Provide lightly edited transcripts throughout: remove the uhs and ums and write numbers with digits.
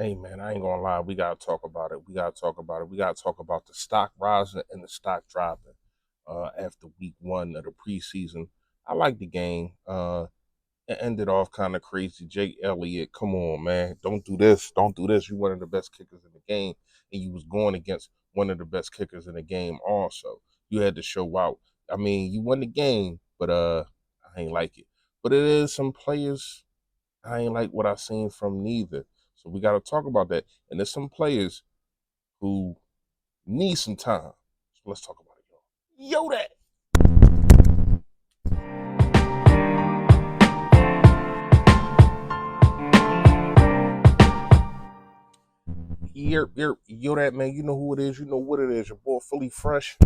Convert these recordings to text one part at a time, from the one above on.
Hey man, I ain't gonna lie. We gotta talk about it. We gotta talk about it. We gotta talk about the stock rising and the stock dropping. After week one of the preseason, I like the game. It ended off kind of crazy. Jake Elliott, come on, man, don't do this. Don't do this. You one of the best kickers in the game, and you was going against one of the best kickers in the game. Also, you had to show out. I mean, you won the game, but I ain't like it. But it is some players I ain't like what I seen from neither. So we got to talk about that. And there's some players who need some time. So let's talk about it, y'all. Yo, that. Yo, that man. You know who it is. You know what it is. Your boy, fully fresh,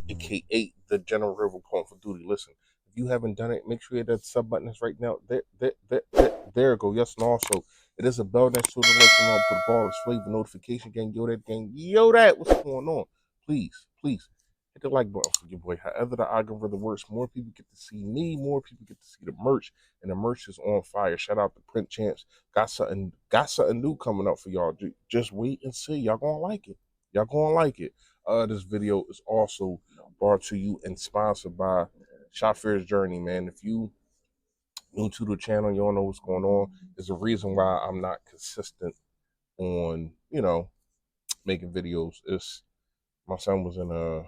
aka the General River Point for Duty. Listen, if you haven't done it, make sure you hit that sub button that's right now. There it go. Yes, and also it is a bell next to the left and on. Put the ball, it's flavor notification gang. Yo, that gang. Yo, that. What's going on? Please hit the like button for your boy. However the algorithm works, more people get to see me, more people get to see the merch, and the merch is on fire. Shout out to Print Champs. Got something new coming up for y'all. Just wait and see. Y'all gonna like it. Y'all gonna like it. This video is also brought to you and sponsored by Shafirs Journey, man. If you new to the channel, you don't know what's going on. There's a reason why I'm not consistent on, making videos. It's my son was in a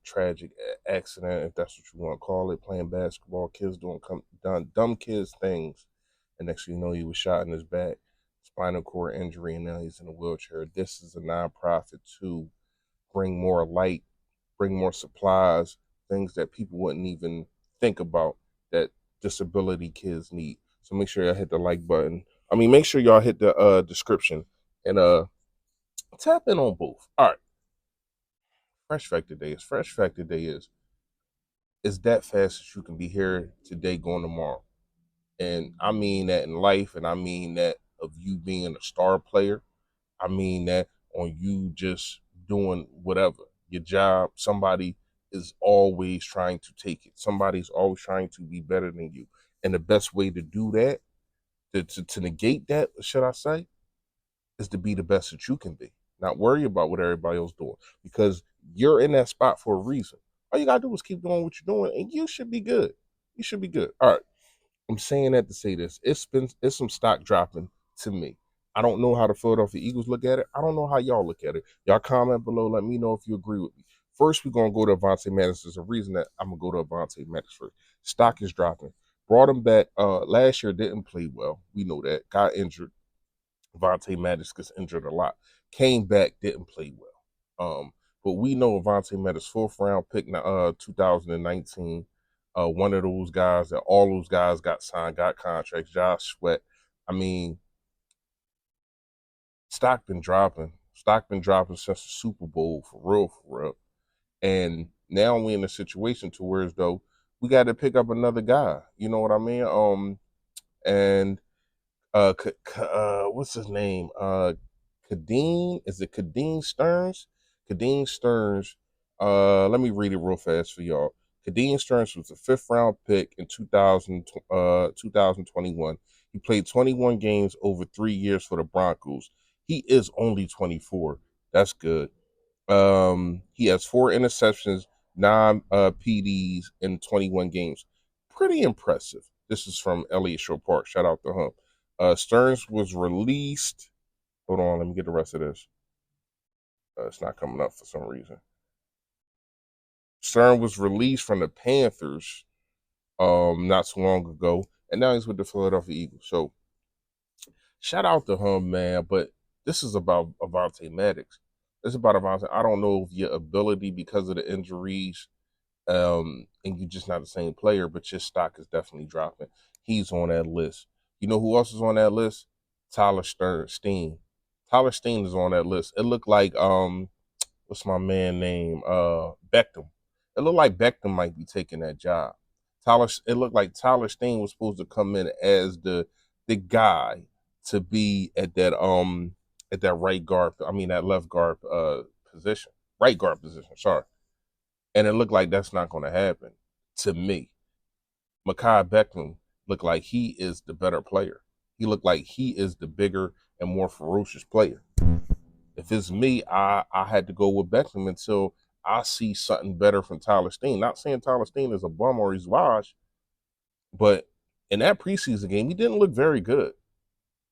tragic accident, if that's what you want to call it, playing basketball. Kids doing done dumb kids things, and next thing you know, he was shot in his back, spinal cord injury, and now he's in a wheelchair. This is a nonprofit to bring more light, bring more supplies, things that people wouldn't even think about that disability kids need. So make sure y'all hit the like button. I mean, make sure y'all hit the description and tap in on both. All right, Fresh Factor Day is Fresh Factor Day is that fast as you can be here today, going tomorrow. And I mean that in life, and I mean that of you being a star player. I mean that on you just doing whatever. Your job, somebody is always trying to take it. Somebody's always trying to be better than you. And the best way to do that, to negate that, should I say, is to be the best that you can be. Not worry about what everybody else doing. Because you're in that spot for a reason. All you gotta do is keep doing what you're doing, and you should be good. You should be good. All right. I'm saying that to say this. It's some stock dropping to me. I don't know how the Philadelphia Eagles look at it. I don't know how y'all look at it. Y'all comment below. Let me know if you agree with me. First, we're gonna go to Avante Maddox. There's a reason that I'm gonna go to Avante Maddox first. Stock is dropping. Brought him back. Last year didn't play well. We know that. Got injured. Avante Maddox gets injured a lot. Came back, didn't play well. But we know Avante Maddox, fourth round pick, 2019. One of those guys that all those guys got signed, got contracts. Josh Sweat. I mean, stock been dropping. Stock been dropping since the Super Bowl, for real, for real. And now we in a situation to where as though we got to pick up another guy. You know what I mean? And what's his name? Kadeem, is it Kadeem Stearns? Kadeem Stearns. Let me read it real fast for y'all. Kadeem Stearns was a fifth round pick in 2021. He played 21 games over 3 years for the Broncos. He is only 24. That's good. He has four interceptions, nine PDs in 21 games. Pretty impressive. This is from Elliott Shore Park. Shout out to him. Stearns was released. Hold on, let me get the rest of this. It's not coming up for some reason. Stearns was released from the Panthers not too long ago, and now he's with the Philadelphia Eagles. So shout out to him, man. But this is about Avante Maddox. This is about Avante. I don't know if your ability because of the injuries, and you're just not the same player, but your stock is definitely dropping. He's on that list. You know who else is on that list? Tyler Steen. Tyler Steen is on that list. It looked like what's my man name? Beckham. It looked like Beckham might be taking that job. It looked like Tyler Steen was supposed to come in as the guy to be at that right guard. I mean that left guard position, right guard position. Sorry, and it looked like that's not going to happen to me. Mekhi Beckham looked like he is the better player. He looked like he is the bigger and more ferocious player. If it's me, I had to go with Beckham until I see something better from Tyler Steen. Not saying Tyler Steen is a bum or he's washed, but in that preseason game, he didn't look very good.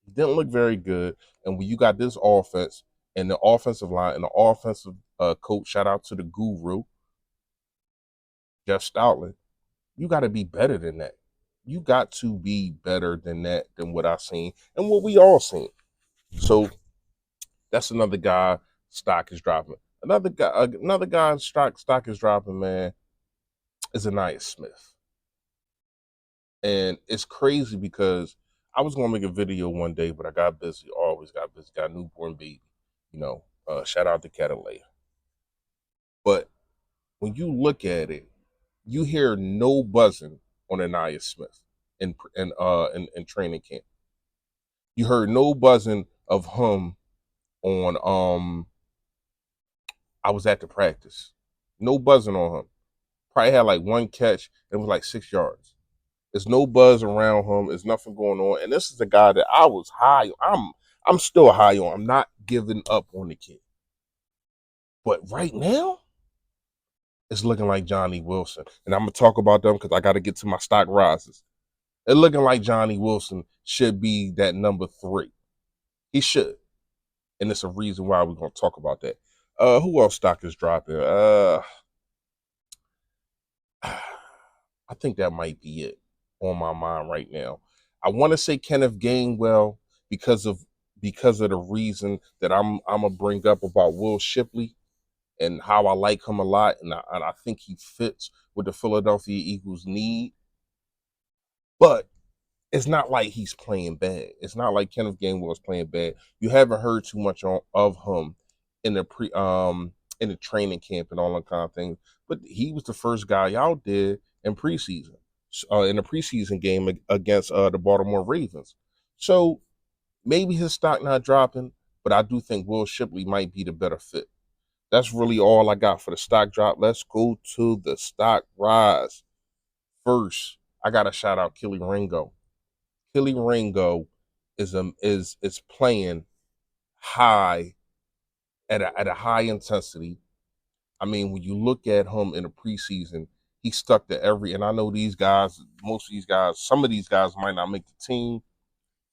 He didn't look very good. And when you got this offense and the offensive line and the offensive coach, shout out to the guru, Jeff Stoutland, you got to be better than that. You got to be better than that, than what I've seen and what we all seen. So that's another guy stock is dropping. Another guy stock is dropping, man, is Anaya Smith. And it's crazy because I was gonna make a video one day, but I got busy, always got busy, got a newborn baby, you know. Shout out to Catalina. But when you look at it, you hear no buzzing on Anaya Smith in training camp. You heard no buzzing of him on I was at the practice. No buzzing on him. Probably had like one catch and it was like 6 yards. There's no buzz around him. There's nothing going on. And this is a guy that I was high on. I'm still high on. I'm not giving up on the kid. But right now, it's looking like Johnny Wilson. And I'm gonna talk about them because I gotta get to my stock rises. It's looking like Johnny Wilson should be that number 3. He should. And it's a reason why we're gonna talk about that. Who else stock is dropping? I think that might be it on my mind right now. I want to say Kenneth Gainwell because of the reason that I'm gonna bring up about Will Shipley and how I like him a lot, and I think he fits what the Philadelphia Eagles need. But it's not like he's playing bad. It's not like Kenneth Gainwell is playing bad. You haven't heard too much of him in the training camp and all that kind of things. But he was the first guy out there in preseason, in a preseason game against the Baltimore Ravens. So maybe his stock not dropping, but I do think Will Shipley might be the better fit. That's really all I got for the stock drop. Let's go to the stock rise. First, I got to shout out Kelly Ringo. Kelly Ringo is playing high at a high intensity. I mean, when you look at him in the preseason, he stuck to every. And I know these guys, most of these guys, some of these guys might not make the team.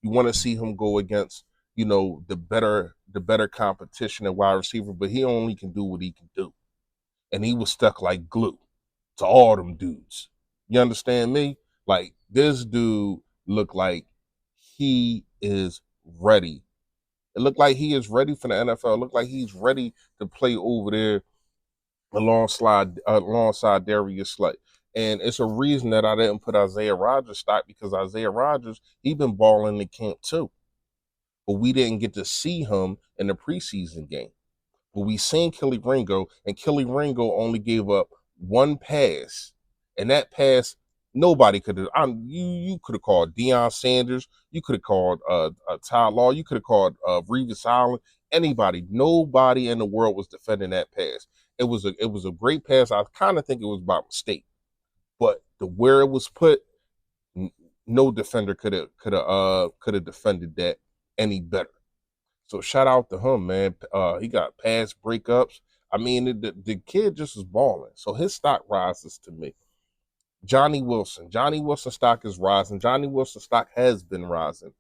You want to see him go against, the better competition at wide receiver, but he only can do what he can do, and he was stuck like glue to all them dudes. You understand me? Like this dude looked like he is ready. It looked like he is ready for the NFL. It looked like he's ready to play over there alongside Darius Slay. And it's a reason that I didn't put Isaiah Rodgers stock because Isaiah Rodgers, he been balling in camp too. But we didn't get to see him in the preseason game. But we seen Kelly Ringo, and Kelly Ringo only gave up one pass. And that pass, nobody could have. You could have called Deion Sanders. You could have called Ty Law. You could have called Revis Island. Anybody, nobody in the world was defending that pass. It was a great pass. I kind of think it was by mistake, but where it was put, no defender could have defended that any better. So shout out to him, man. He got pass breakups. I mean, the kid just is balling. So his stock rises to me. Johnny Wilson stock is rising. Johnny Wilson stock has been rising.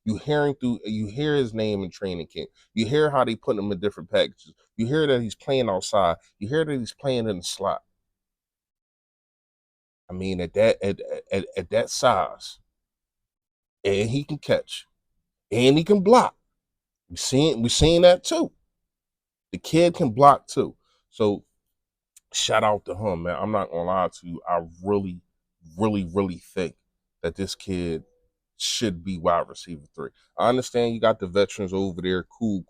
You hear his name in training camp. You hear how they put him in different packages. You hear that he's playing outside. You hear that he's playing in the slot. I mean, at that size, and he can catch, and he can block. We seen that too. The kid can block too. So shout out to him, man. I'm not gonna lie to you. I really, really, really think that this kid should be wide receiver 3. I understand you got the veterans over there. Cool.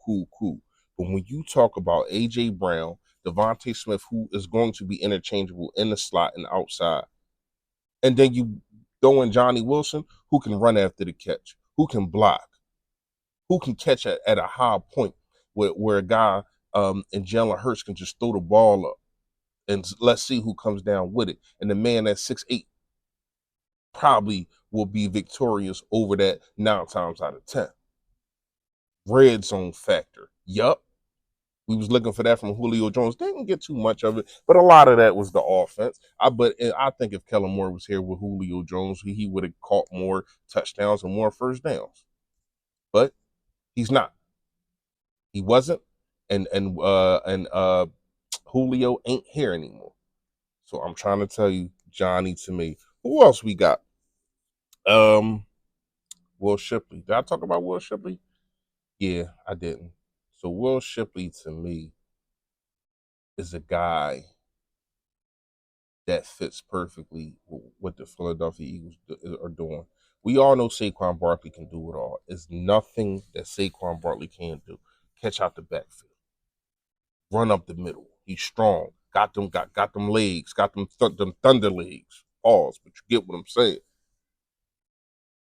But when you talk about AJ Brown, Devontae Smith, who is going to be interchangeable in the slot and outside, and then you throw in Johnny Wilson, who can run after the catch, who can block, who can catch at a high point where a guy and Jalen Hurts can just throw the ball up and let's see who comes down with it. And the man that's 6'8" probably will be victorious over that 9 times out of 10. Red zone factor. Yup. We was looking for that from Julio Jones. Didn't get too much of it, but a lot of that was the offense. I think if Kellen Moore was here with Julio Jones, he would have caught more touchdowns and more first downs. But he's not. He wasn't, and Julio ain't here anymore. So I'm trying to tell you, Johnny, to me. Who else we got? Um, Will Shipley. Did I talk about Will Shipley? Yeah, I didn't. So Will Shipley to me is a guy that fits perfectly with what the Philadelphia Eagles are doing. We all know Saquon Barkley can do it all. There's nothing that Saquon Barkley can't do. Catch out the backfield, run up the middle. He's strong. Got them legs. Got them thunder legs. Pause, but you get what I'm saying.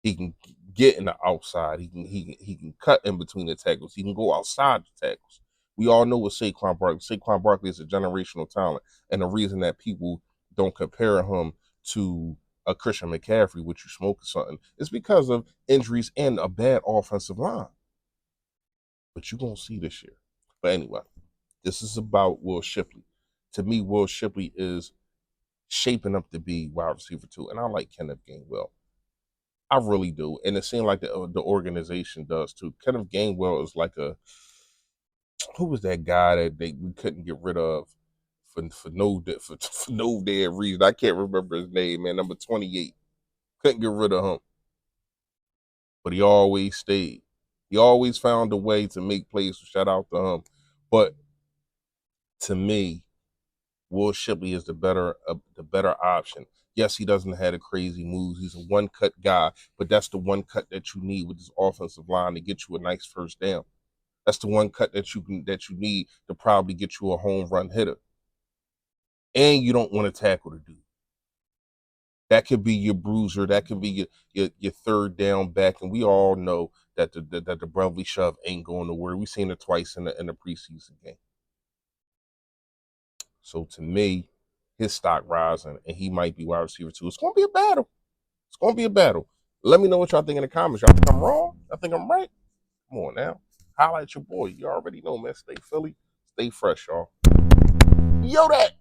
He can get in the outside. He can cut in between the tackles. He can go outside the tackles. We all know what Saquon Barkley. Saquon Barkley is a generational talent, and the reason that people don't compare him to a Christian McCaffrey, which you smoking something, is because of injuries and a bad offensive line. But you're gonna see this year. But anyway, this is about Will Shipley. To me, Will Shipley is shaping up to be wide receiver too, and I like Kenneth Gainwell. I really do, and it seems like the organization does too. Kenneth Gainwell is like who was that guy that we couldn't get rid of for no damn reason. I can't remember his name, man. Number 28, couldn't get rid of him, but he always stayed. He always found a way to make plays. So shout out to him. But to me, Will Shipley is the better option. Yes, he doesn't have the crazy moves. He's a one cut guy, but that's the one cut that you need with this offensive line to get you a nice first down. That's the one cut that you need to probably get you a home run hitter. And you don't want to tackle the dude. That could be your bruiser. That could be your third down back. And we all know that the brotherly shove ain't going nowhere. We've seen it twice in the preseason game. So to me, his stock rising, and he might be wide receiver too. It's going to be a battle. It's going to be a battle. Let me know what y'all think in the comments. Y'all think I'm wrong? Y'all think I'm right? Come on now. Highlight your boy. You already know, man. Stay Philly. Stay fresh, y'all. Yo, that.